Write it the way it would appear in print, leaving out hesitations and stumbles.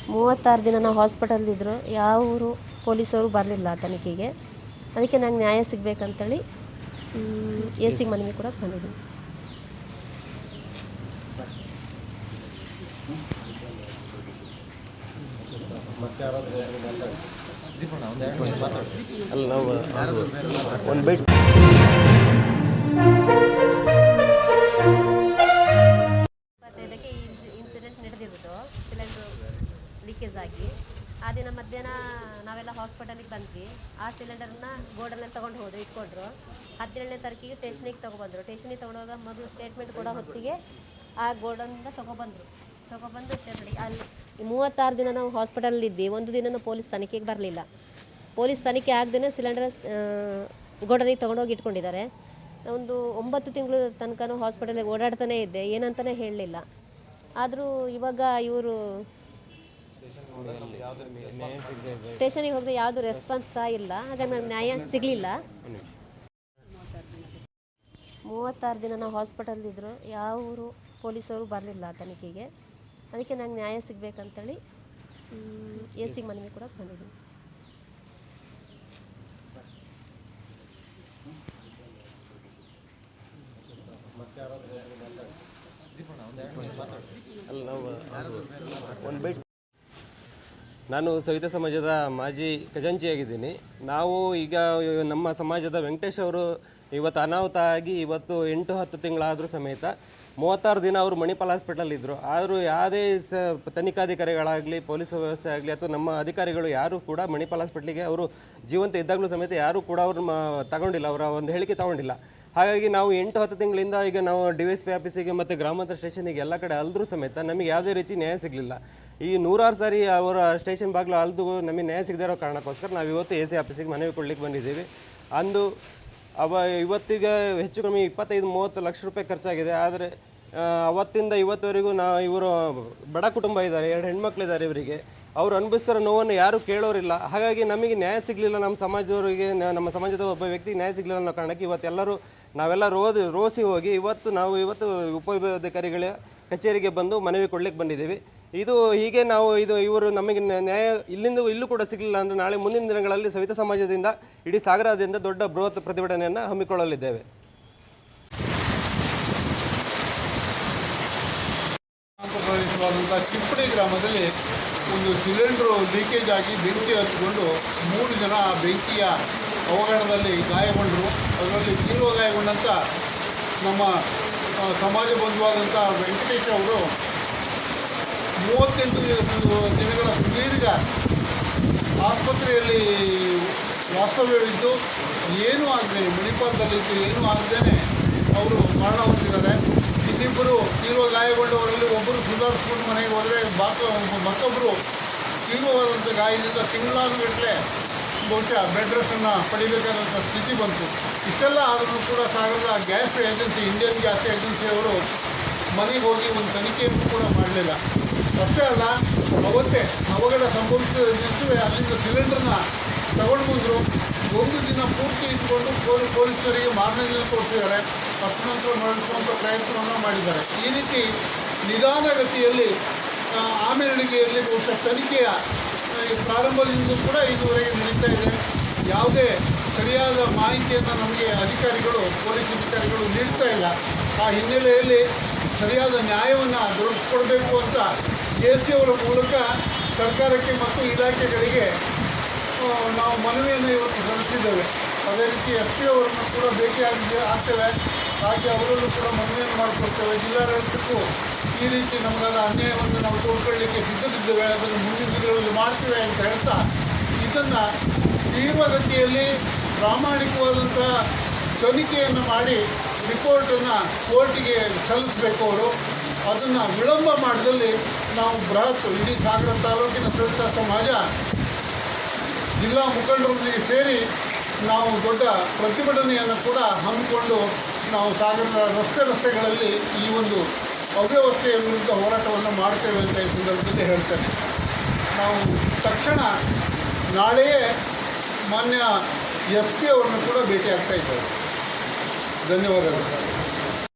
36 ದಿನ ನಾವು ಹಾಸ್ಪಿಟಲ್ಲಿದ್ದರು, ಯಾವ ಪೊಲೀಸವರು ಬರಲಿಲ್ಲ ತನಿಖೆಗೆ. ಅದಕ್ಕೆ ನಂಗೆ ನ್ಯಾಯ ಸಿಗಬೇಕಂತೇಳಿ ಎ.ಸಿಗೆ ಮನವಿ ಕೂಡ ಬಂದಿದ್ದೀನಿ. ಇದಕ್ಕೆ ಇನ್ಸಿಡೆಂಟ್ ನಡೆದಿರೋದು, ಸಿಲಿಂಡ್ರು ಲೀಕೇಜ್ ಆಗಿ ಆ ದಿನ ಮಧ್ಯಾಹ್ನ ನಾವೆಲ್ಲ ಹಾಸ್ಪಿಟಲಿಗೆ ಬಂದ್ವಿ. ಆ ಸಿಲಿಂಡರ್ನ ಗೋಡನಲ್ಲಿ ತೊಗೊಂಡು ಹೋದ್ರು, ಇಟ್ಕೊಂಡ್ರು. 17ನೇ ತಾರೀಕಿಗೆ ಸ್ಟೇಷನಿಗೆ ತೊಗೊಬಂದರು. ಸ್ಟೇಷನಿಗೆ ತೊಗೊಂಡೋಗ ಮೊದಲು ಸ್ಟೇಟ್ಮೆಂಟ್ ಕೊಡೋ ಹೊತ್ತಿಗೆ ಆ ಗೋಡನಿಂದ ತೊಗೊಬಂದು ಸ್ಟೇಷನಿಗೆ ಅಲ್ಲಿ 36 ದಿನ ನಾವು ಹಾಸ್ಪಿಟಲಲ್ಲಿದ್ವಿ. ಒಂದು ದಿನ ಪೊಲೀಸ್ ತನಿಖೆಗೆ ಬರಲಿಲ್ಲ. ಪೊಲೀಸ್ ತನಿಖೆ ಆಗದೇ ಸಿಲಿಂಡರ್ ಗೋಡನಿಗೆ ತೊಗೊಂಡೋಗಿ ಇಟ್ಕೊಂಡಿದ್ದಾರೆ. ಒಂದು 9 ತಿಂಗಳು ತನಕ ಹಾಸ್ಪಿಟಲಿಗೆ ಓಡಾಡ್ತಾನೇ ಇದ್ದೆ, ಏನಂತಲೇ ಹೇಳಲಿಲ್ಲ. ಆದರೂ ಇವಾಗ ಇವರು ಸ್ಟೇಷನಿಗೆ ಹೋಗದೆ ಯಾವುದು ರೆಸ್ಪಾನ್ಸ್ ಸಹ ಇಲ್ಲ. ಹಾಗಾಗಿ ನಮ್ಗೆ ನ್ಯಾಯ ಸಿಗಲಿಲ್ಲ. 36 ದಿನ ನಾವು ಹಾಸ್ಪಿಟಲ್ಲಿದ್ದರು, ಯಾವ ಪೊಲೀಸವರು ಬರಲಿಲ್ಲ ತನಿಖೆಗೆ. ಅದಕ್ಕೆ ನಂಗೆ ನ್ಯಾಯ ಸಿಗಬೇಕಂತೇಳಿ ಎ.ಸಿಗೆ ಮನವಿ ಕೂಡ ಬಂದಿದ್ದೀನಿ. ನಾನು ಸವಿತಾ ಸಮಾಜದ ಮಾಜಿ ಖಜಾಂಚಿಯಾಗಿದ್ದೀನಿ. ನಾವು ಈಗ ನಮ್ಮ ಸಮಾಜದ ವೆಂಕಟೇಶ್ ಅವರು ಇವತ್ತು ಅನಾಹುತ ಆಗಿ ಇವತ್ತು 8-10 ತಿಂಗಳಾದರೂ ಸಮೇತ 36 ದಿನ ಅವರು ಮಣಿಪಾಲ್ ಹಾಸ್ಪಿಟಲ್ ಆದರೂ ಯಾವುದೇ ತನಿಖಾಧಿಕಾರಿಗಳಾಗಲಿ, ಪೊಲೀಸ್ ವ್ಯವಸ್ಥೆ ಆಗಲಿ ಅಥವಾ ನಮ್ಮ ಅಧಿಕಾರಿಗಳು ಯಾರೂ ಕೂಡ ಮಣಿಪಾಲ್ ಹಾಸ್ಪಿಟ್ಲಿಗೆ ಅವರು ಜೀವಂತ ಇದ್ದಾಗಲೂ ಸಮೇತ ಯಾರೂ ಕೂಡ ಅವರು ತಗೊಂಡಿಲ್ಲ, ಅವರ ಒಂದು ಹೇಳಿಕೆ ತಗೊಂಡಿಲ್ಲ. ಹಾಗಾಗಿ ನಾವು 8-10 ತಿಂಗಳಿಂದ ಈಗ ನಾವು DSP ಆಫೀಸಿಗೆ ಮತ್ತು ಗ್ರಾಮಾಂತರ ಸ್ಟೇಷನಿಗೆ ಎಲ್ಲ ಕಡೆ ಅಲ್ದ್ರೂ ಸಮೇತ ನಮಗೆ ಯಾವುದೇ ರೀತಿ ನ್ಯಾಯ ಸಿಗಲಿಲ್ಲ. ಈ 106 ಸಾರಿ ಅವರ ಸ್ಟೇಷನ್ ಬಾಗಿಲು ಅಲ್ದು ನಮಗೆ ನ್ಯಾಯ ಸಿಗದೇ ಇರೋ ಕಾರಣಕ್ಕೋಸ್ಕರ ನಾವು ಇವತ್ತು A.C ಆಫೀಸಿಗೆ ಮನವಿ ಕೊಡಲಿಕ್ಕೆ ಬಂದಿದ್ದೀವಿ. ಅಂದು ಇವತ್ತಿಗೆ ಹೆಚ್ಚು ಕಮ್ಮಿ 25-30 ಲಕ್ಷ ರೂಪಾಯಿ ಖರ್ಚಾಗಿದೆ. ಆದರೆ ಅವತ್ತಿಂದ ಇವತ್ತುವರೆಗೂ ಇವರು ಬಡ ಕುಟುಂಬ ಇದ್ದಾರೆ, 2 ಹೆಣ್ಮಕ್ಳಿದ್ದಾರೆ ಇವರಿಗೆ. ಅವರು ಅನುಭವಿಸ್ತಿರೋ ನೋವನ್ನು ಯಾರೂ ಕೇಳೋರಿಲ್ಲ. ಹಾಗಾಗಿ ನಮಗೆ ನ್ಯಾಯ ಸಿಗಲಿಲ್ಲ, ನಮ್ಮ ಸಮಾಜದವರಿಗೆ, ನಮ್ಮ ಸಮಾಜದ ಒಬ್ಬ ವ್ಯಕ್ತಿಗೆ ನ್ಯಾಯ ಸಿಗಲಿಲ್ಲ ಅನ್ನೋ ಕಾರಣಕ್ಕೆ ನಾವೆಲ್ಲ ರೋಸಿ ಹೋಗಿ ಇವತ್ತು ಉಪವಿಭಾಗಾಧಿಕಾರಿಗಳ ಕಚೇರಿಗೆ ಬಂದು ಮನವಿ ಕೊಡ್ಲಿಕ್ಕೆ ಬಂದಿದ್ದೀವಿ. ಹೀಗೆ ಇವರು ನಮಗೆ ನ್ಯಾಯ ಇಲ್ಲೂ ಕೂಡ ಸಿಗಲಿಲ್ಲ ಅಂದರೆ ನಾಳೆ ಮುಂದಿನ ದಿನಗಳಲ್ಲಿ ಸವಿತಾ ಸಮಾಜದಿಂದ ಇಡೀ ಸಾಗರದಿಂದ ದೊಡ್ಡ ಬೃಹತ್ ಪ್ರತಿಭಟನೆಯನ್ನು ಹಮ್ಮಿಕೊಳ್ಳಲಿದ್ದೇವೆ. ಪ್ರದೇಶವಾದಂಥ ಚಿಪ್ಪಡಿ ಗ್ರಾಮದಲ್ಲಿ ಒಂದು ಸಿಲಿಂಡ್ರು ಲೀಕೇಜ್ ಆಗಿ ಬೆಂಕಿ ಹತ್ತಿಕೊಂಡು 3 ಜನ ಬೆಂಕಿಯ ಅವಘಡದಲ್ಲಿ ಗಾಯಗೊಂಡರು. ಅದರಲ್ಲಿ ತೀವ್ರ ಗಾಯಗೊಂಡಂಥ ನಮ್ಮ ಸಮಾಜ ಬಂಧುವಾದಂಥ ವೆಂಕಟೇಶ್ ಅವರು 38 ದಿನಗಳ ಸುದೀರ್ಘ ಆಸ್ಪತ್ರೆಯಲ್ಲಿ ವಾಸ್ತವ್ಯವಿದ್ದು ಏನೂ ಆಗದೆ ಮಣಿಪಾಲದಲ್ಲಿದ್ದು ಏನೂ ಆಗದೇ ಅವರು ಮರಣ ಹೊಂದಿದ್ದಾರೆ. ಇನ್ನಿಬ್ಬರು ತೀವ್ರ ಗಾಯಗೊಂಡವರಲ್ಲಿ ಒಬ್ಬರು ಸುಧಾರಿಸ್ಕೊಂಡು ಮನೆಗೆ ಹೋದರೆ ಮತ್ತೊಬ್ಬರು ತೀವ್ರವಾದಂಥ ಗಾಯದಿಂದ ತಿಂಗಳಾನುಗಟ್ಟಲೆ ಬಹುಶಃ ಬೆಡ್ ರೆಸ್ಟನ್ನು ಪಡಿಬೇಕಾದಂಥ ಸ್ಥಿತಿ ಬಂತು. ಇಷ್ಟೆಲ್ಲ ಆದರೂ ಕೂಡ ಸಾಗರದ ಗ್ಯಾಸ್ ಏಜೆನ್ಸಿ, ಇಂಡಿಯನ್ ಗ್ಯಾಸ್ ಏಜೆನ್ಸಿಯವರು ಮನೆಗೆ ಹೋಗಿ ಒಂದು ತನಿಖೆಯನ್ನು ಕೂಡ ಮಾಡಲಿಲ್ಲ. ಅಷ್ಟೇ ಅಲ್ಲ, ಅವತ್ತೇ ಅವಘಡ ಸಂಭವಿಸಿದ ದಿವಸವೇ ಅಲ್ಲಿಂದ ಸಿಲಿಂಡರ್ನ ತಗೊಂಡು ಬಂದರು. ಒಂದು ದಿನ ಪೂರ್ತಿ ಇಟ್ಕೊಂಡು ಪೊಲೀಸರಿಗೆ ಮಾರನೇ ದಿನ ತೋರಿಸಿದ್ದಾರೆ. ನಂತರ ನಡೆಸುವಂಥ ಪ್ರಯತ್ನವನ್ನು ಮಾಡಿದ್ದಾರೆ. ಈ ರೀತಿ ನಿಧಾನಗತಿಯಲ್ಲಿ ಆಮೇಲಿಗೆಯಲ್ಲಿ ಬಹುಶಃ ತನಿಖೆಯ ಪ್ರಾರಂಭದಿಂದ ಕೂಡ ಇದುವರೆಗೆ ನಡೀತಾ ಇದೆ. ಯಾವುದೇ ಸರಿಯಾದ ಮಾಹಿತಿಯನ್ನು ನಮಗೆ ಪೊಲೀಸ್ ಅಧಿಕಾರಿಗಳು ನೀಡ್ತಾ ಇಲ್ಲ. ಆ ಹಿನ್ನೆಲೆಯಲ್ಲಿ ಸರಿಯಾದ ನ್ಯಾಯವನ್ನು ದೊರಕಿಸ್ಕೊಡ್ಬೇಕು ಅಂತ A.C ಅವರ ಮೂಲಕ ಸರ್ಕಾರಕ್ಕೆ ಮತ್ತು ಇಲಾಖೆಗಳಿಗೆ ನಾವು ಮನವಿಯನ್ನು ಇವತ್ತು ಸಲ್ಲಿಸಿದ್ದೇವೆ. ಅದೇ ರೀತಿ SP ಅವರನ್ನು ಕೂಡ ಆಗ್ತೇವೆ. ಹಾಗೆ ಅವರಲ್ಲೂ ಕೂಡ ಮನವಿಯನ್ನು ಮಾಡಿಕೊಡ್ತೇವೆ. ಜಿಲ್ಲಾಡಳಿತಕ್ಕೂ ಈ ರೀತಿ ನಮಗಾದ ಅನ್ಯಾಯವನ್ನು ನಾವು ತೋಡ್ಕೊಳ್ಳಿಕ್ಕೆ ಸಿದ್ಧರಿದ್ದೇವೆ, ಅದನ್ನು ಮುಂದಿನ ದಿನಗಳಲ್ಲಿ ಮಾಡ್ತೇವೆ ಅಂತ ಹೇಳ್ತಾ, ಇದನ್ನು ತೀವ್ರಗತಿಯಲ್ಲಿ ಪ್ರಾಮಾಣಿಕವಾದಂಥ ತನಿಖೆಯನ್ನು ಮಾಡಿ ರಿಪೋರ್ಟನ್ನು ಕೋರ್ಟಿಗೆ ಸಲ್ಲಿಸಬೇಕು. ಅದನ್ನು ವಿಳಂಬ ಮಾಡಿದಲ್ಲಿ ನಾವು ಬೃಹತ್ ಇಡೀ ಸಾಗರ ತಾಲೂಕಿನ ಸವಿತಾ ಸಮಾಜ ಜಿಲ್ಲಾ ಮುಖಂಡರೊಂದಿಗೆ ಸೇರಿ ನಾವು ದೊಡ್ಡ ಪ್ರತಿಭಟನೆಯನ್ನು ಕೂಡ ಹಮ್ಮಿಕೊಂಡು ನಾವು ಸಾಗರದ ರಸ್ತೆಗಳಲ್ಲಿ ಈ ಒಂದು ಅವ್ಯವಸ್ಥೆಯ ವಿರುದ್ಧ ಹೋರಾಟವನ್ನು ಮಾಡ್ತೇವೆ ಅಂತ ಈ ಸಂದರ್ಭದಲ್ಲಿ ಹೇಳ್ತೇನೆ. ನಾವು ತಕ್ಷಣ ನಾಳೆಯೇ ಮಾನ್ಯ SP ಅವರನ್ನು ಕೂಡ ಭೇಟಿ ಆಗ್ತಾ ಇದ್ದೇವೆ. ಧನ್ಯವಾದಗಳು.